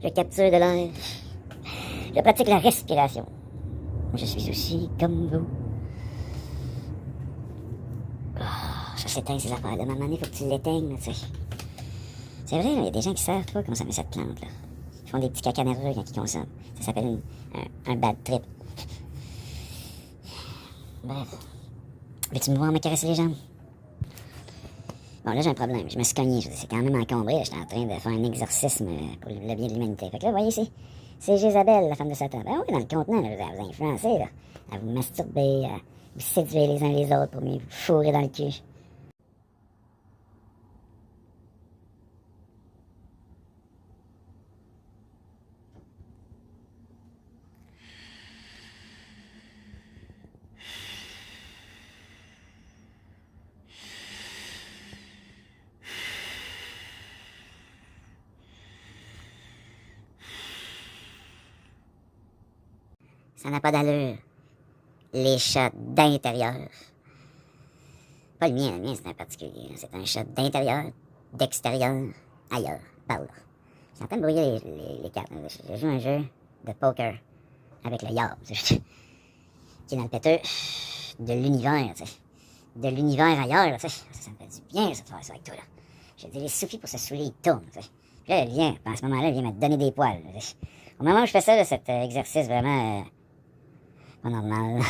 Je capture de l'air. Je pratique la respiration. Je suis aussi comme vous. Oh, ça s'éteint ces affaires-là. À un moment donné, il faut que tu l'éteignes, tu sais. C'est vrai, il y a des gens qui savent pas consommer cette plante-là. Ils font des petits caca nerveux quand ils consomment. Ça s'appelle un bad trip. Bref. Veux-tu me voir me caresser les jambes? Bon, là, j'ai un problème. Je me suis cogné. C'est quand même encombré. J'étais en train de faire un exorcisme pour le bien de l'humanité. Fait que là, vous voyez ici, c'est Jézabel, la femme de Satan. Ben oui, dans le contenant, là, vous influencez, là. À vous masturber, à vous séduire les uns les autres pour mieux vous fourrer dans le cul. Ça n'a pas d'allure. Les chats d'intérieur. Pas le mien c'est un particulier. C'est un chat d'intérieur, d'extérieur, ailleurs, par là. Je suis en train de brouiller les cartes. Je joue un jeu de poker avec le yard, qui est dans le péteux de l'univers, tu sais. De l'univers ailleurs, tu sais. Ça me fait du bien, ça, de faire ça avec toi, là. J'ai dit, les soupis pour se saouler, ils tournent, tu sais. Puis là, il vient, à ce moment-là, il vient me donner des poils. Au moment où je fais ça, là, cet exercice vraiment pas normal.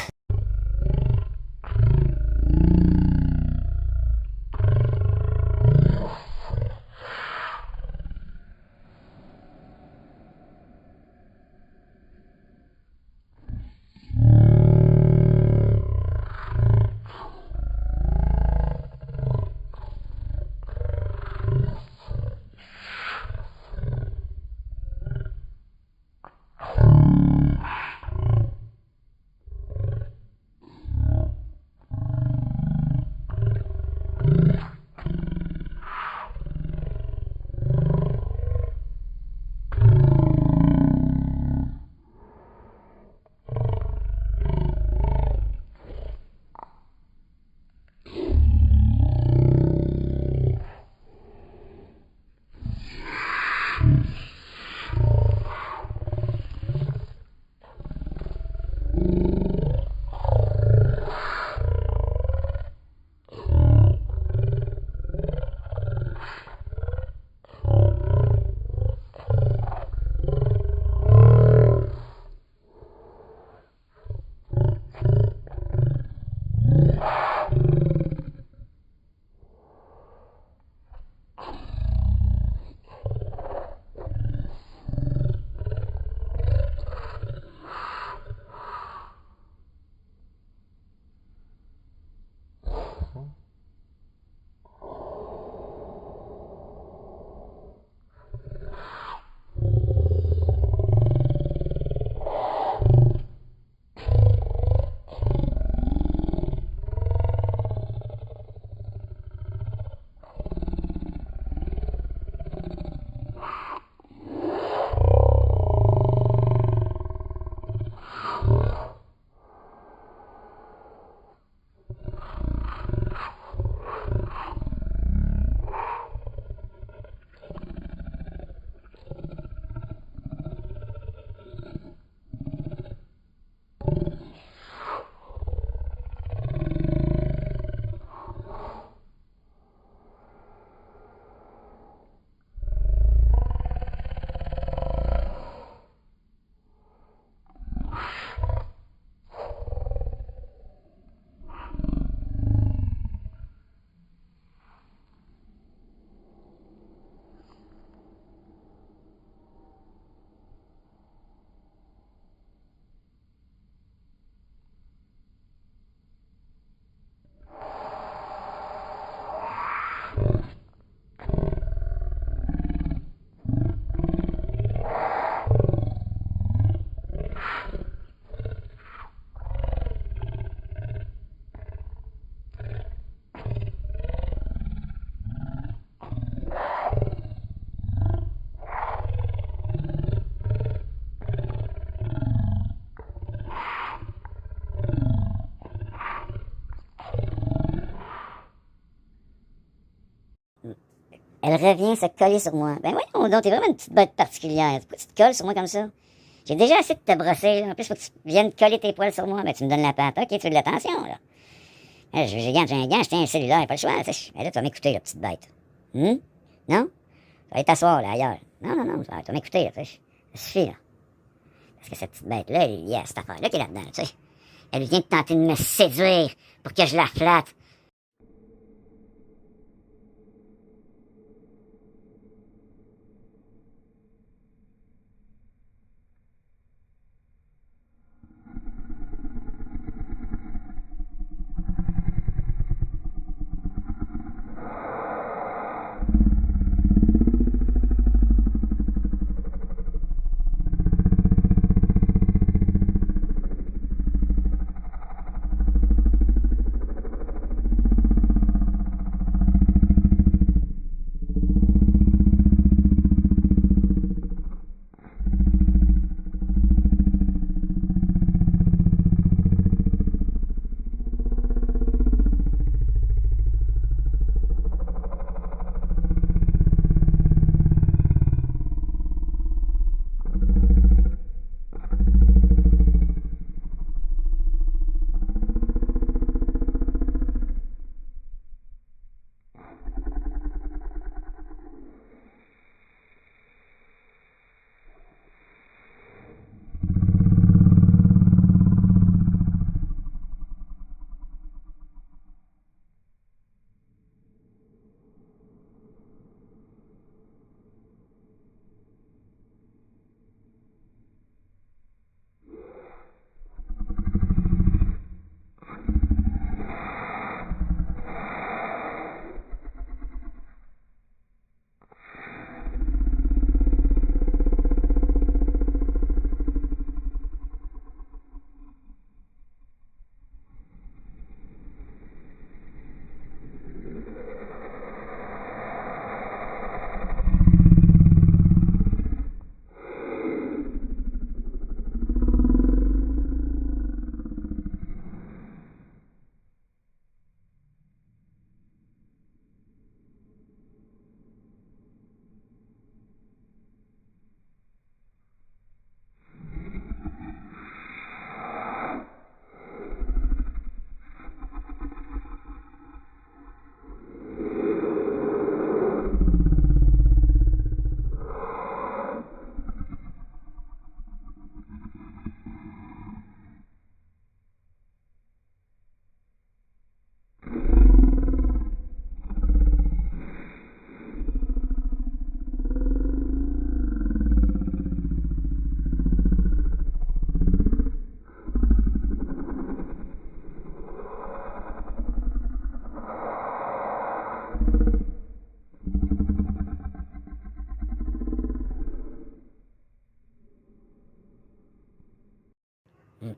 Elle revient se coller sur moi. Ben voyons donc, t'es vraiment une petite bête particulière. Pourquoi tu te colles sur moi comme ça? J'ai déjà assez de te brosser, là. En plus, faut que tu viennes coller tes poils sur moi. Ben, tu me donnes la patte. OK, tu veux de l'attention, là. J'ai un gant, je tiens un cellulaire, pas le choix, tu sais. Ben là, tu vas m'écouter, la petite bête. Non? Tu vas aller t'asseoir, là, ailleurs. Non, tu vas m'écouter, là, tu sais. Ça suffit, là. Parce que cette petite bête-là, elle est liée à cette affaire-là qui est là-dedans, tu sais. Elle vient de tenter de me séduire pour que je la flatte.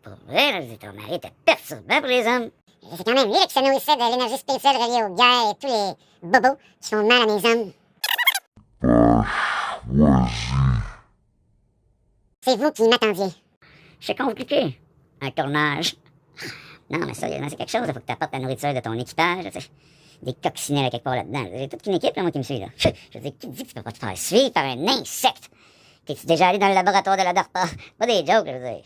Pour vrai, là, ton mari était perturbant pour les hommes. C'est quand même lui qui se nourrissait de l'énergie spirituelle reliée aux guerres et tous les bobos qui font mal à mes hommes. C'est vous qui m'attendiez. C'est compliqué, un tournage. Non, mais sérieusement, c'est quelque chose. Il faut que tu apportes la nourriture de ton équipage, tu sais. Des coccinelles à quelque part là-dedans. J'ai toute une équipe, là, moi, qui me suit, là. Je veux dire, qui dit que tu peux pas te faire suivre par un insecte? T'es-tu déjà allé dans le laboratoire de la DARPA? Pas des jokes, je veux dire.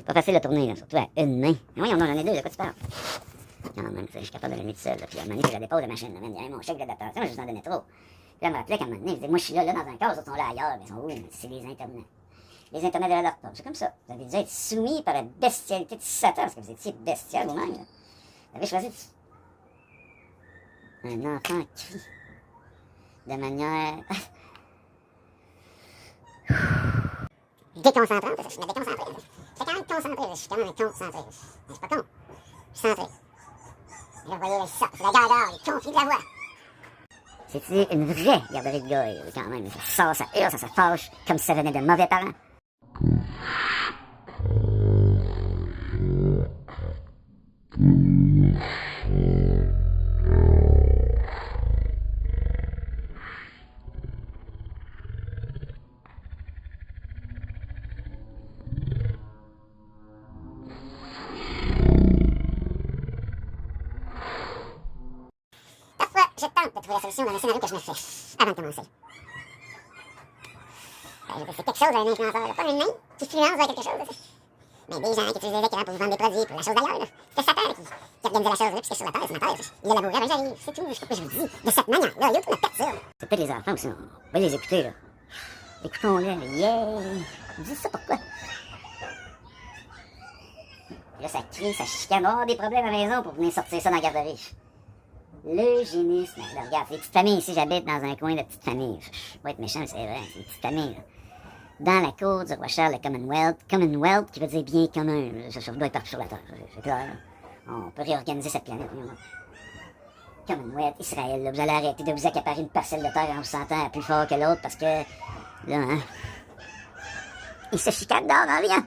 Pas facile à tourner, là, surtout à une main. Mais voyons, on en a deux, de quoi tu parles? Non, man, je suis capable de l'amener tout seul, là. Puis à un moment donné, je la dépose la machine, là, man. Il y a mon chèque d'adaptation, je vous en donnais trop. Puis là, elle me rappelait qu'à un moment donné, je disais, moi, je suis là, dans un cas, ils sont là ailleurs, mais ils sont où? C'est les internet. Les internet de la DARPA. C'est comme ça. Vous avez déjà été soumis par la bestialité de Satan, parce que vous étiez bestial vous-même, là. Avez choisi un enfant crie de manière déconcentrante. Je suis déconcentré. Je suis quand même concentré. Je suis quand même concentré. Je suis pas con. Je suis centré. Là, vous voyez, ça, c'est la gardeur, les conflits de la voix. C'est une vraie garderie de gars, quand même. Ça sort, ça hurle, ça se fâche, comme si ça venait de mauvais parents. Parfois, je tente de trouver la solution dans un scénario que je me fais avant de commencer. C'est quelque chose, un influenceur, pas un nain qui influence vers quelque chose. Mais des gens qui utilisent des écrans pour vous vendre des produits pour la chose d'ailleurs. C'est Satan qui organisait la chose, là, puisque sur la terre, c'est ma terre. Il a labouré, ben j'arrive, c'est tout. Je vous dis, de cette manière-là, YouTube me perturbe. C'est peut-être les enfants aussi, on va les écouter, là. Écoutons-les, yeah! Dis ça pourquoi? Et là, ça crie, ça chicane, on va avoir des problèmes à la maison pour venir sortir ça dans la garderie. L'eugénisme. Là, regarde, les petites familles ici, j'habite dans un coin de petites familles. Je vais être méchant, mais c'est vrai, c'est des petites familles, là. Dans la cour du roi Charles, le Commonwealth qui veut dire bien commun, ça doit être partout sur la terre, c'est clair. On peut réorganiser cette planète. Commonwealth, Israël, là, vous allez arrêter de vous accaparer une parcelle de terre en vous sentant plus fort que l'autre parce que, là, hein, ils se chicanent dehors en rien.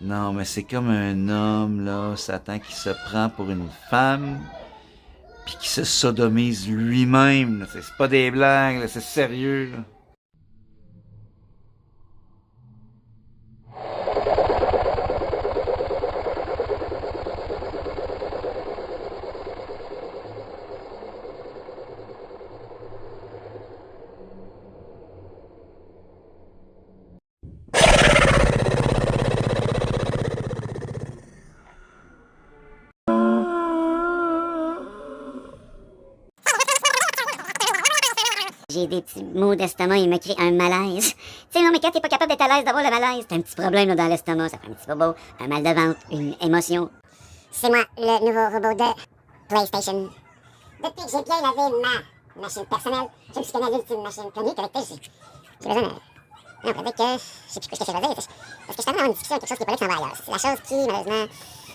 Non, mais c'est comme un homme, là, Satan, qui se prend pour une femme, puis qui se sodomise lui-même, là. C'est pas des blagues, là, c'est sérieux, là. J'ai des petits maux d'estomac, il me crée un malaise. Tu sais, non, mais quand t'es pas capable d'être à l'aise d'avoir le malaise, t'as un petit problème là, dans l'estomac, ça fait un petit bobo, un mal de ventre, une émotion. C'est moi, le nouveau robot de PlayStation. Depuis que j'ai bien lavé ma machine personnelle, je me suis connais l'ultime machine connue connectée. J'ai besoin de... Non, on pourrait dire que... Je sais plus ce que je faisais. Parce que je suis en train d'avoir une discussion avec quelque chose qui est pas là qui s'en va ailleurs. C'est la chose qui, malheureusement...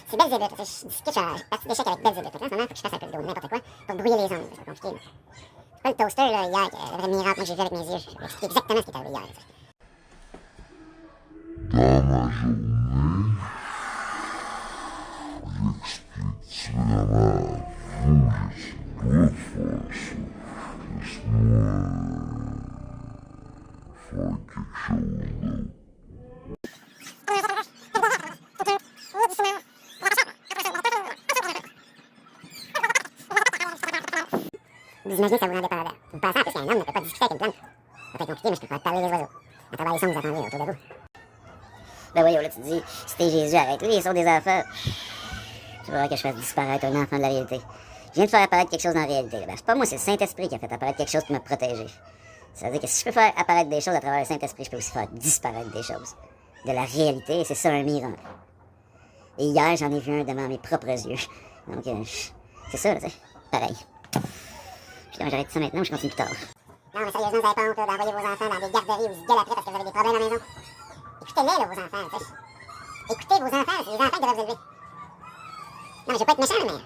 C'est Belzébuth. Je discute sur la partie d'échec avec Belzébuth. En ce moment, il faut que je fasse un peu de vidéo, n'importe quoi, pour brouiller les ondes. C'est compliqué. C'est pas le toaster, là, hier, le vrai miracle que j'ai vu avec mes yeux. Je vais expliquer exactement ce qui est arrivé hier. Dans ma journée, j'explique vraiment à vous, je dois faire ça. Laisse-moi faire quelque chose d'autre. Vous imaginez que ça vous rend dépendant. Vous pensez en plus qu'un homme ne peut pas discuter avec une plante. Ça peut être compliqué, mais je peux faire parler les oiseaux. À travers les sons que vous entendez autour de vous. Ben voyons, là, tu te dis, si t'es Jésus, arrête les sons des enfants. Tu vois que je fasse disparaître un enfant de la réalité. Je viens de faire apparaître quelque chose dans la réalité. Ben, c'est pas moi, c'est le Saint-Esprit qui a fait apparaître quelque chose qui m'a protégé. Ça veut dire que si je peux faire apparaître des choses à travers le Saint-Esprit, je peux aussi faire disparaître des choses. De la réalité, et c'est ça un miracle. Et hier, j'en ai vu un devant mes propres yeux. Donc, c'est ça, tu sais. Pareil. Puis quand j'arrête ça maintenant, je continue plus tard. Non, mais sérieusement, vous avez pas honte d'envoyer vos enfants dans des garderies où ils se gueulent après parce que vous avez des problèmes à la maison. Écoutez-les, là, vos enfants, tu sais. Écoutez vos enfants, c'est les enfants qui devraient vous élever. Non, mais je veux pas être méchant, mais